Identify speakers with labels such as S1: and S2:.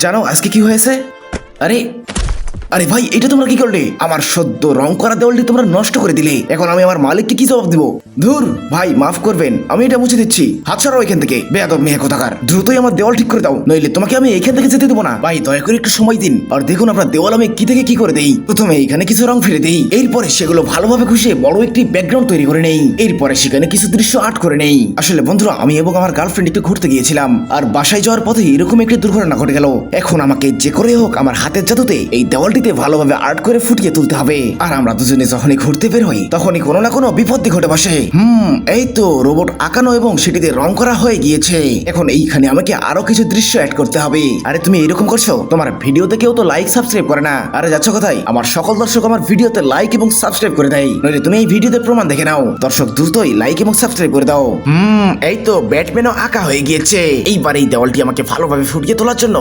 S1: জানো আজকে কি হয়েছে? আরে আরে ভাই, এটা তোমরা কি করলে? আমার সদ্য রং করা দেওয়ালটি তোমরা নষ্ট করে দিলে। এখন আমি আমার মালিককে কি জবাব দিব? ধুর ভাই, মাফ করবেন, আমি এটা মুছে দিচ্ছি। হাত সরাও এখান থেকে, বেয়াদব মেয়ে কোথাকার। দ্রুতই আমার দেওয়াল ঠিক করে দাও, নইলে তোমাকে আমি এখান থেকে যেতে দেবো না। ভাই দয়া করে একটু সময় দিন। আর দেখুন আপনার দেওয়াল আমি কি থেকে কি করে দেই। প্রথমে এখানে কিছু রং ফেলে দেই, এরপরে সেগুলো ভালোভাবে ঘষে বড় একটি ব্যাকগ্রাউন্ড তৈরি করে নেই। এরপরে সেখানে কিছু দৃশ্য আর্ট করে নেই। আসলে বন্ধুরা, আমি এবং আমার গার্লফ্রেন্ড একটু ঘুরতে গিয়েছিলাম, আর বাসায় যাওয়ার পথে এরকম একটি দুর্ঘটনা ঘটে গেল। এখন আমাকে যে করে হোক আমার হাতের জাদুতে এই দেওয়ালটিতে ভালোভাবে আর্ট করে ফুটিয়ে তুলতে হবে। আর আমরা দুজনে যখনই ঘুরতে বের হই তখনই কোনো না কোনো বিপত্তি ঘটে বসে। এই তো রোবট আঁকানো এবং সেটিতে রং করা হয়ে গিয়েছে। এখন এইখানে আমাকে আরো কিছু দৃশ্য অ্যাড করতে হবে। আরে তুমি এরকম করছো? তোমার ভিডিওতে কেউ তো লাইক সাবস্ক্রাইব করে না। আরে যাচ্ছ কোথায়? আমার সকল দর্শক আমার ভিডিওতে লাইক এবং সাবস্ক্রাইব করে দেয়, নইলে তুমি এই ভিডিওতে প্রমাণ দেখে নাও। দর্শক দ্রুতই লাইক এবং সাবস্ক্রাইব করে দাও। এই তো ব্যাটম্যানও আঁকা হয়ে গিয়েছে। এইবার এই দেওয়ালটি আমাকে ভালোভাবে ফুটিয়ে তোলার জন্য